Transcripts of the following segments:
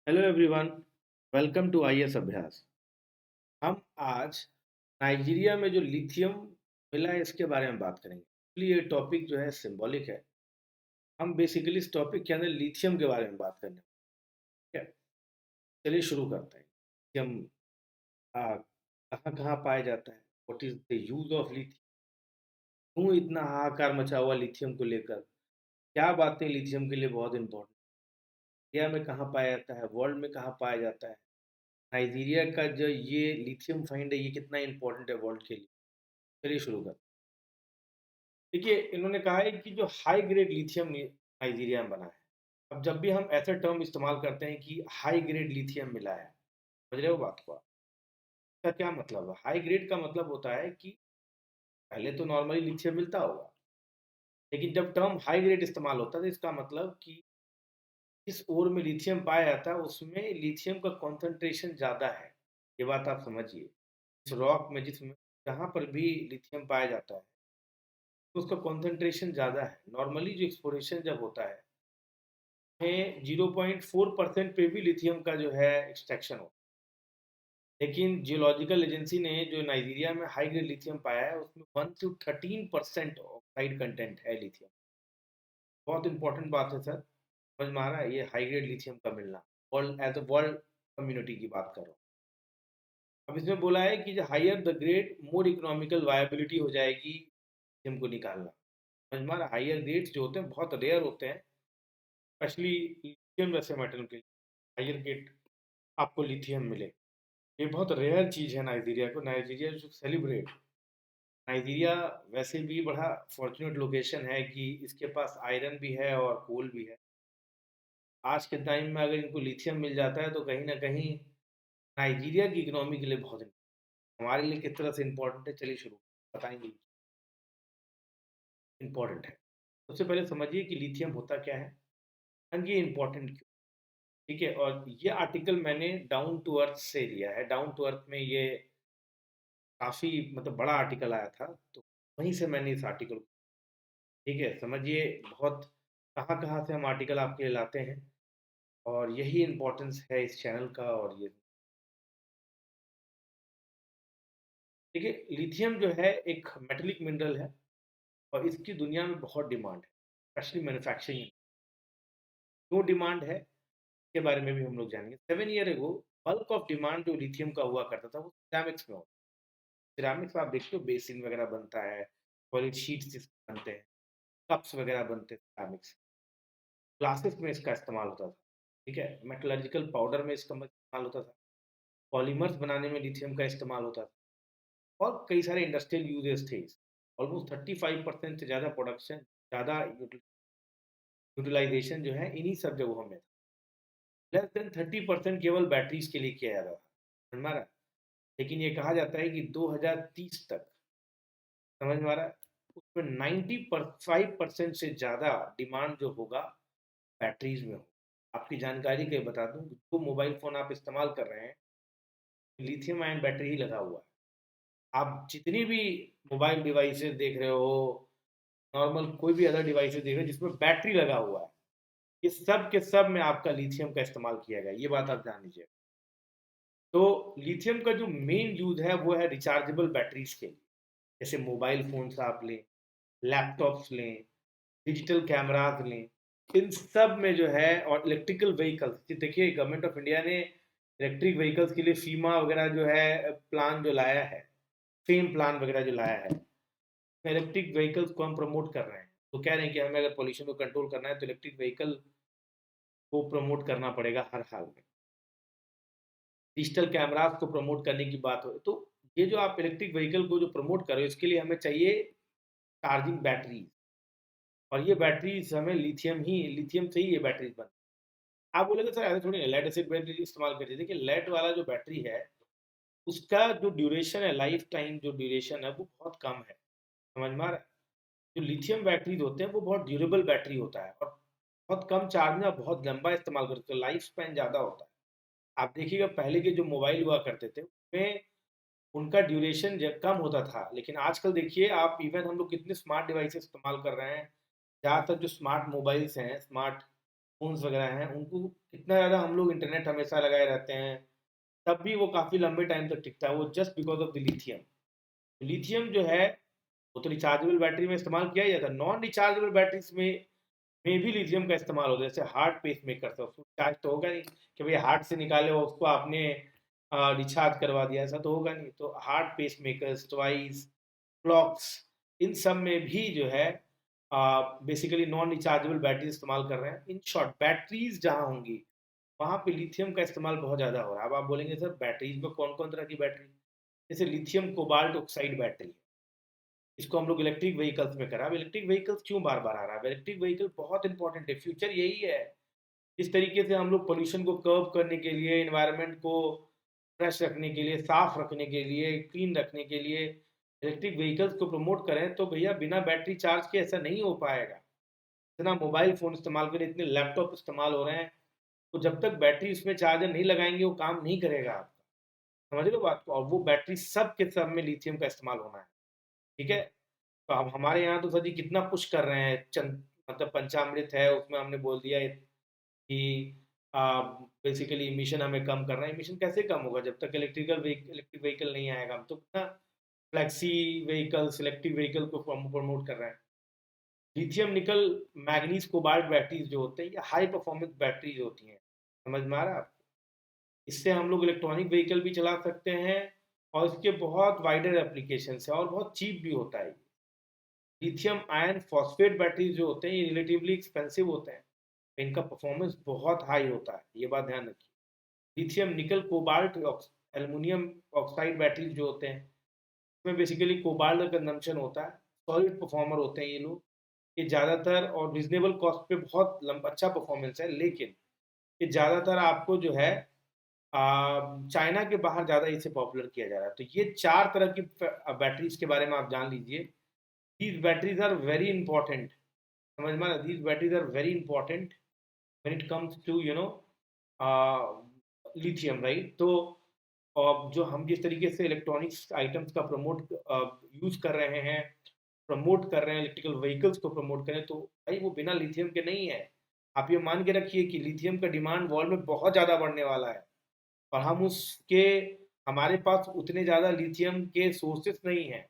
Hello everyone. Welcome to IAS Abhyas. हम आज Nigeria में जो लिथियम मिला है इसके बारे में बात करेंगे। इसलिए ये टॉपिक जो है सिंबॉलिक है। हम बेसिकली इस टॉपिक के अंदर लिथियम के बारे में बात करने वाले हैं। ठीक है, चलिए शुरू करते हैं। लिथियम कहाँ कहाँ पाया जाता है, what is the use of lithium, क्यों इतना हाहाकार मचा हुआ लिथियम को लेकर, क्या बातें लिथियम के लिए बहुत इंपॉर्टेंट, इंडिया में कहाँ पाया जाता है, वर्ल्ड में कहाँ पाया जाता है, नाइजीरिया का जो ये लिथियम फाइंड है ये कितना इंपॉर्टेंट है वर्ल्ड के लिए। चलिए शुरू करते हैं। देखिए, इन्होंने कहा है कि जो हाई ग्रेड लिथियम नाइजीरिया में बना है। अब जब भी हम ऐसा टर्म इस्तेमाल करते हैं कि हाई ग्रेड लिथियम मिला है, समझ रहे हो बात को? इसका क्या मतलब है? हाई ग्रेड का मतलब होता है कि पहले तो नॉर्मली लिथियम मिलता होगा, लेकिन जब टर्म हाई ग्रेड इस्तेमाल होता है तो इसका मतलब कि जिस ओर में लिथियम पाया जाता है उसमें लिथियम का कॉन्सेंट्रेशन ज़्यादा है। ये बात आप समझिए। इस रॉक में जिसमें जहाँ पर भी लिथियम पाया जाता है तो उसका कॉन्सेंट्रेशन ज़्यादा है। नॉर्मली जो एक्सप्लोरेशन जब होता है में 0.4% पे भी लिथियम का जो है एक्सट्रैक्शन हो, लेकिन जियोलॉजिकल एजेंसी ने जो नाइजीरिया में हाई ग्रेड लिथियम पाया है उसमें 1 to 13% ऑक्साइड कंटेंट है लिथियम। बहुत इंपॉर्टेंट बात है सर, समझ में आ रहा है? ये हाई ग्रेड लिथियम का मिलना world as a world community की बात कर रहा हूँ। अब इसमें बोला है कि जो higher the grade more economical viability हो जाएगी लिथियम को निकालना। समझ में आ रहा है? हायर ग्रेड्स जो होते हैं बहुत रेयर होते हैं, स्पेशली लिथियम जैसे मेटल के हायर ग्रेड आपको लिथियम मिले, ये बहुत रेयर चीज़ है नाइजीरिया को। नाइजीरिया जो सेलिब्रेट, नाइजीरिया वैसे भी बड़ा फॉर्चुनेट लोकेशन है कि इसके पास आयरन भी है और कोल भी है। आज के टाइम में अगर इनको लिथियम मिल जाता है तो कहीं ना कहीं नाइजीरिया की इकोनॉमी के लिए बहुत हमारे लिए किस तरह से इम्पोर्टेंट है, चलिए शुरू बताएंगे। इम्पोर्टेंट है, सबसे पहले समझिए कि लिथियम होता क्या है एंड ये इम्पोर्टेंट क्यों। ठीक है, और ये आर्टिकल मैंने डाउन टू अर्थ से लिया है। डाउन टू अर्थ में ये काफ़ी मतलब बड़ा आर्टिकल आया था, तो वहीं से मैंने इस आर्टिकल, ठीक है, समझिए बहुत कहाँ कहाँ से हम आर्टिकल आपके लिए लाते हैं और यही इम्पोर्टेंस है इस चैनल का। और ये देखिए, लिथियम जो है एक मेटेलिक मिनरल है और इसकी दुनिया में बहुत डिमांड है, स्पेशली मैन्युफैक्चरिंग। क्यों डिमांड है इसके बारे में भी हम लोग जानेंगे। 7 year ago bulk of demand जो लिथियम का हुआ करता था वो सिरामिक्स में होता। सिरामिक्स आप देखते हो बेसिन वगैरह बनता है, सॉलिड शीट्स जिसके बनते हैं, कप्स वगैरह बनते हैं सिरामिक्स, ग्लासेस में इसका इस्तेमाल होता था। ठीक है, मेटलर्जिकल पाउडर में इसका इस्तेमाल होता था, पॉलीमर्स बनाने में लिथियम का इस्तेमाल होता था और कई सारे इंडस्ट्रियल यूजेस थे। ऑलमोस्ट 35% से ज़्यादा प्रोडक्शन, ज़्यादा यूटिलाइजेशन जो है इन्हीं सब जगहों में था। लेस देन 30% केवल बैटरीज के लिए किया जाता था, समझ में आ रहा है? लेकिन ये कहा जाता है कि 2030 तक, समझ में आ रहा है, उसमें 95% से ज़्यादा डिमांड जो होगा बैटरीज में होगा। आपकी जानकारी के लिए बता दूं, जो मोबाइल फ़ोन आप इस्तेमाल कर रहे हैं लिथियम आयन बैटरी ही लगा हुआ है। आप जितनी भी मोबाइल डिवाइसेस देख रहे हो, नॉर्मल कोई भी अदर डिवाइसेस देख रहे हो जिसमें बैटरी लगा हुआ है, ये सब के सब में आपका लिथियम का इस्तेमाल किया गया, ये बात आप जान लीजिए। तो लिथियम का जो मेन यूज है वो है रिचार्जेबल बैटरीज के लिए। जैसे मोबाइल फोन्स आप लें, लैपटॉप्स लें, डिजिटल कैमराज लें, इन सब में जो है, और इलेक्ट्रिकल व्हीकल्स, देखिए गवर्नमेंट ऑफ इंडिया ने इलेक्ट्रिक व्हीकल्स के लिए फीमा वगैरह जो है प्लान जो लाया है, फेम प्लान वगैरह जो लाया है, इलेक्ट्रिक व्हीकल्स को हम प्रमोट कर रहे हैं। तो कह रहे हैं कि हमें अगर पॉल्यूशन को कंट्रोल करना है तो इलेक्ट्रिक व्हीकल को प्रमोट करना पड़ेगा हर हाल में। डिजिटल कैमरास को प्रमोट करने की बात हो तो ये जो आप इलेक्ट्रिक व्हीकल को जो प्रमोट कर रहे हो इसके लिए हमें चाहिए चार्जिंग बैटरी, और ये बैटरीज हमें लिथियम से ही ये बैटरीज बन। आप बोलेंगे सर ऐसे थोड़ी लेड एसिड बैटरी इस्तेमाल करते हैं। देखिए, लेड वाला जो बैटरी है उसका जो ड्यूरेशन है, लाइफ टाइम जो ड्यूरेशन है वो बहुत कम है, समझ में आ रहा है? जो लिथियम बैटरीज होते हैं वो बहुत ड्यूरेबल बैटरी होता है और बहुत कम चार्ज में आप बहुत लंबा इस्तेमाल करते हो, लाइफ स्पैन ज़्यादा होता है। आप देखिएगा पहले के जो मोबाइल हुआ करते थे उसमें उनका ड्यूरेशन कम होता था, लेकिन आजकल देखिए आप, इवन हम लोग कितने स्मार्ट डिवाइसेस इस्तेमाल कर रहे हैं। ज़्यादातर जो स्मार्ट मोबाइल्स हैं, स्मार्ट फ़ोन्स वगैरह हैं, उनको कितना ज़्यादा हम लोग इंटरनेट हमेशा लगाए रहते हैं, तब भी वो काफ़ी लंबे टाइम तक टिकता है, वो just because of the lithium. Lithium जो है, वो तो रिचार्जेबल बैटरी में इस्तेमाल किया ही जाता है। नॉन रिचार्जेबल बैटरीज़ में भी लिथियम का इस्तेमाल होता है, जैसे हार्ट पेसमेकर, उसको चार्ज तो होगा नहीं कि भई हार्ट से निकाले और उसको आपने रिचार्ज करवा दिया, ऐसा तो होगा नहीं। तो हार्ट पेसमेकर्स, टॉयज़, क्लॉक्स, इन सब में भी जो है बेसिकली नॉन रिचार्जेबल बैटरी इस्तेमाल कर रहे हैं। इन शॉर्ट बैटरीज़ जहाँ होंगी, वहाँ पे लिथियम का इस्तेमाल बहुत ज़्यादा हो रहा है। अब आप बोलेंगे सर बैटरीज़ में कौन-कौन तरह की बैटरी? जैसे लिथियम कोबाल्ट ऑक्साइड बैटरी, इसको हम लोग इलेक्ट्रिक व्हीकल्स में करा। अब इलेक्ट्रिक व्हीकल्स क्यों बार-बार आ रहा है? इलेक्ट्रिक व्हीकल बहुत इंपॉर्टेंट है, फ्यूचर यही है। इस तरीके से हम लोग पॉल्यूशन को कर्व करने के लिए, एनवायरनमेंट को फ्रेश रखने के लिए, साफ रखने के लिए, क्लीन रखने के लिए इलेक्ट्रिक व्हीकल्स को प्रमोट करें, तो भैया बिना बैटरी चार्ज के ऐसा नहीं हो पाएगा। इतना मोबाइल फ़ोन इस्तेमाल करें, इतने लैपटॉप इस्तेमाल हो रहे हैं, तो जब तक बैटरी उसमें चार्जर नहीं लगाएँगे, वो काम नहीं करेगा आपका। समझ रहे हो बात को? और वो बैटरी सब के सब में लिथियम का इस्तेमाल होना है, ठीक है? तो अब हमारे यहाँ तो सर जी कितना पुश कर रहे हैं, मतलब पंचामृत है, उसमें हमने बोल दिया है कि बेसिकली इमिशन हमें कम करना है। इमिशन कैसे कम होगा जब तक इलेक्ट्रिक व्हीकल नहीं आएगा? हम तो कितना फ्लेक्सी व्हीकल, इलेक्ट्रिक व्हीकल को प्रमोट कर रहे हैं। लिथियम निकल मैग्नीज कोबाल्ट बैटरीज जो होते हैं, ये हाई परफॉर्मेंस बैटरीज होती हैं। समझ में आ रहा है आपको? इससे हम लोग इलेक्ट्रॉनिक व्हीकल भी चला सकते हैं, और इसके बहुत वाइडर एप्लीकेशन है और बहुत चीप भी होता है। लिथियम आयन फॉस्फेट बैटरीज जो होते हैं, ये रिलेटिवली एक्सपेंसिव होते हैं, इनका परफॉर्मेंस बहुत हाई होता है, ये बात ध्यान रखिए। Lithium nickel cobalt aluminium oxide batteries जो होते हैं, इसमें बेसिकली कोबाल्ट का कंजम्पशन होता है। सॉलिड परफॉर्मर होते हैं ये लोग, ये ज़्यादातर और रिजनेबल कॉस्ट पे बहुत अच्छा परफॉर्मेंस है, लेकिन ये ज़्यादातर आपको जो है चाइना के बाहर ज़्यादा इसे पॉपुलर किया जा रहा है। तो ये चार तरह की बैटरीज के बारे में आप जान लीजिए। These batteries are very important. समझ में, these batteries are very important when it comes to lithium, right? तो जो हम जिस तरीके से इलेक्ट्रॉनिक्स आइटम्स का यूज़ कर रहे हैं, प्रमोट कर रहे हैं, इलेक्ट्रिकल व्हीकल्स को प्रमोट करें, तो भाई वो बिना लिथियम के नहीं है। आप ये मान के रखिए कि लिथियम का डिमांड वर्ल्ड में बहुत ज़्यादा बढ़ने वाला है, और हमारे पास उतने ज़्यादा लिथियम के सोर्सेस नहीं हैं।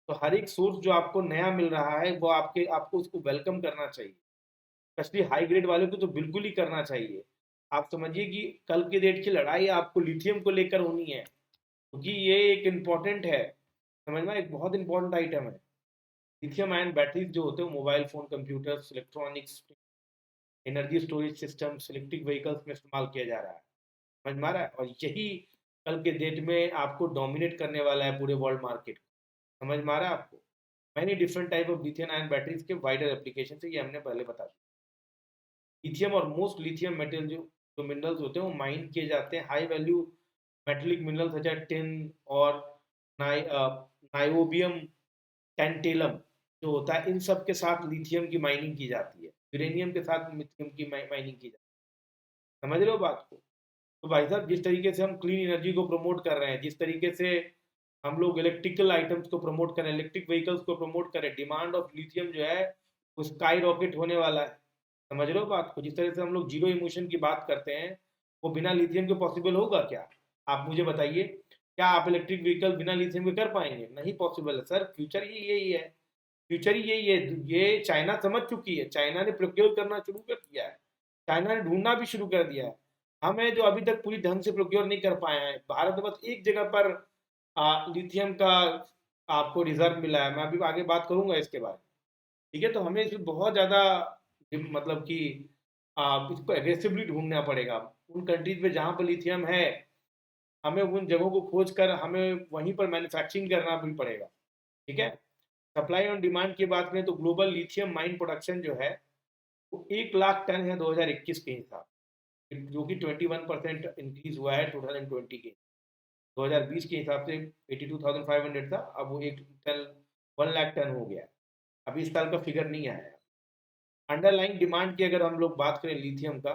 तो हर एक सोर्स जो आपको नया मिल रहा है, वो आपको उसको वेलकम करना चाहिए। स्पेशली हाई ग्रेड वाले को तो बिल्कुल ही करना चाहिए। आप समझिए कि कल की डेट की लड़ाई आपको लिथियम को लेकर होनी है, क्योंकि ये एक इम्पॉर्टेंट है। समझ में, एक बहुत इंपॉर्टेंट आइटम है। लिथियम आयन बैटरीज जो होते हैं mobile phone, computers, electronics, energy storage systems, electric vehicles में इस्तेमाल किया जा रहा है। समझ में आ रहा है? और यही कल के डेट में आपको डोमिनेट करने वाला है पूरे वर्ल्ड मार्केट को। समझ में आ रहा है आपको? Many different type of lithium ion batteries के वाइडर एप्लीकेशन है, ये हमने पहले बता दिया। लिथियम और मोस्ट लिथियम मेटल जो मिनरल्स होते हैं वो माइन किए जाते हैं। High value metallic minerals such as tin और नाइओबियम, टेंटेलम जो होता है, इन सब के साथ लिथियम की माइनिंग की जाती है। यूरेनियम के साथ लिथियम की माइनिंग की जाती है। समझ रहे हो बात को? तो भाई साहब, जिस तरीके से हम क्लीन एनर्जी को प्रमोट कर रहे हैं, जिस तरीके से हम लोग इलेक्ट्रिकल आइटम्स को प्रमोट करें, इलेक्ट्रिक व्हीकल्स को प्रमोट करें, डिमांड ऑफ लिथियम जो है वो स्काई रॉकेट होने वाला है। समझ रहे हो बात को? जिस तरह से हम लोग जीरो इमिशन की बात करते हैं, वो बिना लिथियम के पॉसिबल होगा क्या? आप मुझे बताइए, क्या आप इलेक्ट्रिक व्हीकल बिना लिथियम के कर पाएंगे? नहीं पॉसिबल है सर। फ्यूचर ही यही है, फ्यूचर ही यही है। ये चाइना समझ चुकी है, चाइना ने प्रोक्योर करना शुरू कर दिया है, चाइना ने ढूंढना भी शुरू कर दिया है। हमें जो अभी तक पूरी ढंग से प्रोक्योर नहीं कर पाए हैं, भारत में बस एक जगह पर लिथियम का आपको रिजर्व मिला है। मैं अभी आगे बात करूंगा इसके बारे में, ठीक है? तो हमें इसमें बहुत ज़्यादा मतलब कि इसको एग्रेसिवली ढूंढना पड़ेगा। उन कंट्रीज में जहाँ पर लिथियम है, हमें उन जगहों को खोज कर हमें वहीं पर मैन्युफैक्चरिंग करना भी पड़ेगा, ठीक है? सप्लाई और डिमांड की बात करें तो ग्लोबल लिथियम माइन प्रोडक्शन जो है वो 1 लाख टन है 2021 के हिसाब, जो कि 21% इंक्रीज हुआ है 2020 के। 2020 के हिसाब से 82,500 था, अब वो एक टन 1 लाख टन हो गया। अभी इस साल का फिगर नहीं आया है। अंडरलाइंग डिमांड की अगर हम लोग बात करें लिथियम का,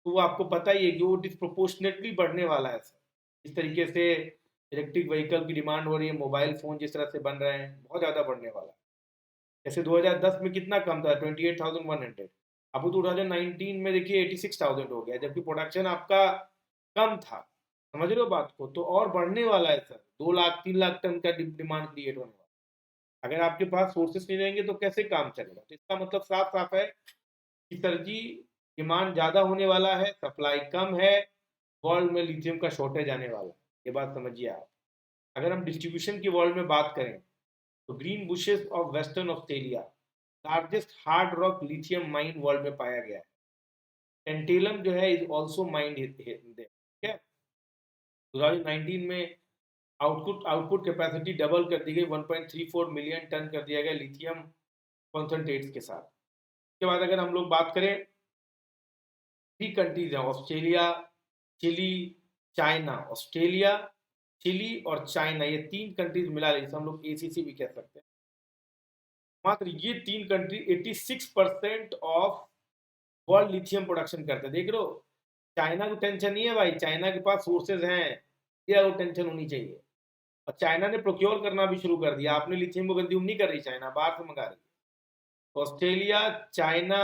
तो वो आपको पता ही है कि वो डिस्प्रोपोर्शनेटली बढ़ने वाला है सर। इस तरीके से इलेक्ट्रिक व्हीकल की डिमांड हो रही है, मोबाइल फ़ोन जिस तरह से बन रहे हैं, बहुत ज़्यादा बढ़ने वाला है। जैसे 2010 में कितना कम था, 28,100, अब 2019 में देखिए 86,000 हो गया, जबकि प्रोडक्शन आपका कम था। समझ रहे हो बात को? तो और बढ़ने वाला है सर, 2 लाख 3 लाख टन का डिमांड क्रिएट होने वाला है। अगर आपके पास सोर्सेस नहीं रहेंगे तो कैसे काम चलेगा? तो इसका मतलब साफ साफ है कि सर जी, डिमांड ज़्यादा होने वाला है, सप्लाई कम है, वर्ल्ड में लिथियम का शॉर्टेज आने वाला है। ये बात समझिए आप। अगर हम डिस्ट्रीब्यूशन की वर्ल्ड में बात करें, तो green bushes of western Australia largest hard rock lithium mine world में पाया गया है। टेंटेलम जो है इज ऑल्सो माइंड ठीक है। 2019 में आउटपुट कैपेसिटी डबल कर दी गई, 1.34 मिलियन टन कर दिया गया लिथियम कॉन्सेंट्रेट्स के साथ। उसके बाद अगर हम लोग बात करें, 3 कंट्रीज हैं, Australia, Chile, China. Australia, Chile और चाइना, ये 3 कंट्रीज मिला जिसे हम लोग एसीसी भी कह सकते हैं। मात्र ये 3 country 86% of world lithium production करते हैं। देख रहे हो, चाइना को टेंशन नहीं है भाई, चाइना के पास सोर्सेज हैं, ये वो टेंशन होनी चाहिए। और चाइना ने प्रोक्योर करना भी शुरू कर दिया। आपने लिथियम को कंज्यूम नहीं कर रही चाइना, बाहर से मंगा रही है। ऑस्ट्रेलिया, चाइना,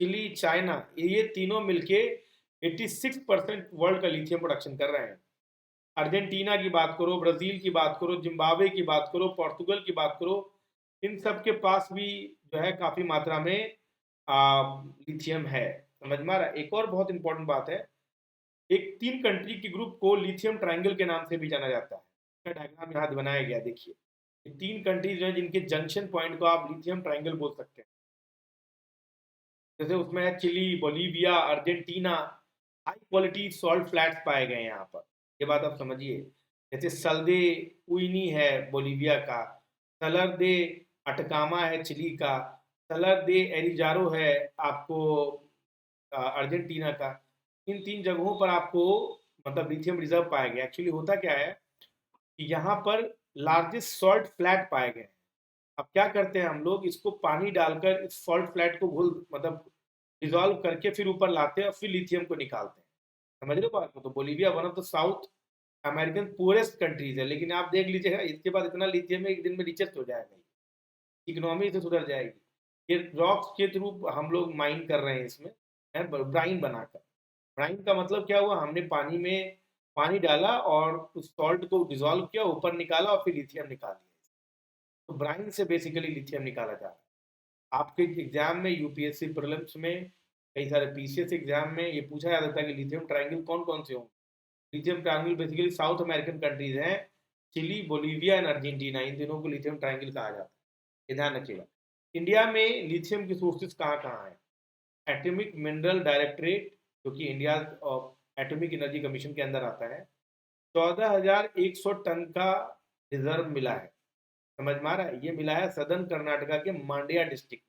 चिली, चाइना, ये तीनों मिलके 86% वर्ल्ड का लिथियम प्रोडक्शन कर रहे हैं। अर्जेंटीना की बात करो, ब्राजील की बात करो, जिम्बाब्वे की बात करो, पोर्तुगल की बात करो, इन सब के पास भी जो है काफी मात्रा में लिथियम है। समझ में आ रहा है? एक और बहुत इंपॉर्टेंट बात है, एक 3 कंट्री की ग्रुप को लिथियम ट्रायंगल के नाम से भी जाना जाता है। इसका डायग्राम यहाँ बनाया गया, देखिए। ये 3 कंट्रीज हैं जिनके जंक्शन पॉइंट को आप लिथियम ट्रायंगल बोल सकते हैं। जैसे उसमें है Chile, Bolivia, Argentina. High quality salt flats पाए गए हैं यहाँ पर, ये बात आप समझिए। जैसे सल्दे उइनी है बोलीविया का, सलर दे अटकामा है चिली का, सलर दे एरिजारो है आपको अर्जेंटीना का। इन 3 जगहों पर आपको मतलब लिथियम रिजर्व पाया गया। एक्चुअली होता क्या है कि यहाँ पर लार्जेस्ट सॉल्ट फ्लैट पाए गए। अब क्या करते हैं हम लोग, इसको पानी डालकर इस सॉल्ट फ्लैट को घुल मतलब डिजोल्व करके फिर ऊपर लाते हैं और फिर लिथियम को निकालते हैं। समझ रहे हो बात को? तो Bolivia one of the south American poorest countries है, लेकिन आप देख लीजिएगा इसके बाद इतना लिथियम एक दिन में रिचेस्ट हो जाएगा, इकोनॉमी से सुधर जाएगी। ये रॉक्स के थ्रू हम लोग माइन कर रहे हैं इसमें, है ब्राइन बनाकर। ब्राइन का मतलब क्या हुआ, हमने पानी में पानी डाला और उस सॉल्ट को डिजोल्व किया, ऊपर निकाला और फिर लिथियम निकाल दिया। तो ब्राइन से बेसिकली लिथियम निकाला जा रहा है। आपके एग्जाम में यूपीएससी प्रीलिम्स में, कई सारे पीसीएस एग्जाम में ये पूछा जाता है कि लिथियम ट्रायंगल कौन कौन से होंगे। Lithium triangle basically south American countries हैं, चिली, बोलीविया एंड अर्जेंटीना, इन तीनों को लिथियम ट्रायंगल कहा जाता है। ये ध्यान रखिएगा। इंडिया में लिथियम के सोर्सेज कहाँ कहाँ हैं? एटॉमिक मिनरल डायरेक्टरेट, जो कि इंडिया एटॉमिक एनर्जी कमीशन के अंदर आता है, 14,100 टन का रिजर्व मिला है। समझ में आ रहा है? ये मिला है सदर्न कर्नाटका के मांड्या डिस्ट्रिक्ट।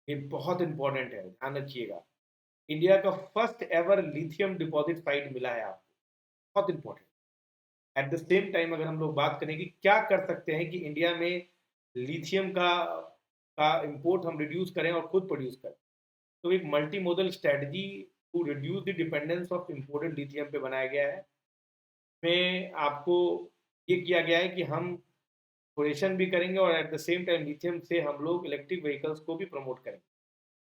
ये बहुत इंपॉर्टेंट है, ध्यान रखिएगा। इंडिया का first ever lithium deposit site मिला है आपको, बहुत important. At the same time अगर हम लोग बात करें कि क्या कर सकते हैं कि इंडिया में लिथियम का इंपोर्ट हम रिड्यूस करें और खुद प्रोड्यूस करें, तो एक multi modal strategy to reduce the dependence of imported lithium पे बनाया गया है। में आपको ये किया गया है कि हम एक्सप्लोरेशन भी करेंगे और at the same time lithium से हम लोग इलेक्ट्रिक व्हीकल्स को भी प्रमोट करेंगे।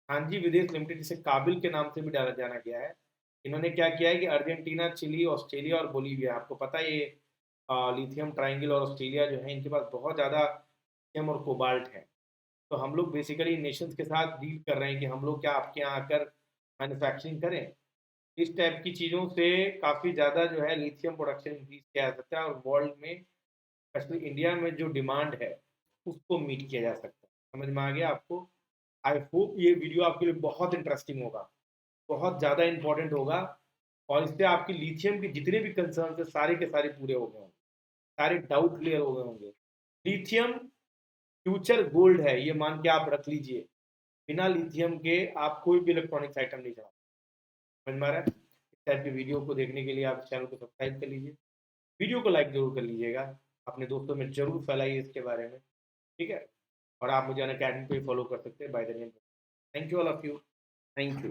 हांजी विदेश लिमिटेड, जिसे काबिल के नाम से भी जाना गया है, इन्होंने क्या किया है कि अर्जेंटीना, चिली, ऑस्ट्रेलिया और बोलीविया, आपको पता है ये लिथियम ट्रायंगल और ऑस्ट्रेलिया जो है, इनके पास बहुत ज़्यादा लिथियम और कोबाल्ट है। तो हम लोग बेसिकली नेशंस के साथ डील कर रहे हैं कि हम लोग क्या आपके यहाँ आकर मैन्युफैक्चरिंग करें। इस टाइप की चीज़ों से काफ़ी ज़्यादा जो है लिथियम प्रोडक्शन इंक्रीज किया जा सकता है और वर्ल्ड में, स्पेशली इंडिया में जो डिमांड है उसको मीट किया जा सकता है। समझ में आ गया आपको? आई होप ये वीडियो आपके लिए बहुत इंटरेस्टिंग होगा, बहुत ज़्यादा इंपॉर्टेंट होगा, और इससे आपकी लिथियम के जितने भी कंसर्न है सारे के सारे पूरे हो गए होंगे, सारे डाउट क्लियर हो गए होंगे। लिथियम फ्यूचर गोल्ड है, ये मान के आप रख लीजिए। बिना लिथियम के आप कोई भी इलेक्ट्रॉनिक्स आइटम नहीं चला। समझ में आ रहा है? इस टाइप की वीडियो को देखने के लिए आप चैनल को सब्सक्राइब कर लीजिए, वीडियो को लाइक जरूर कर लीजिएगा, अपने दोस्तों में जरूर फैलाइए इसके बारे में, ठीक है? और आप मुझे अनअकैडमी पे फॉलो कर सकते हैं by the name. Thank you all of you, thank you.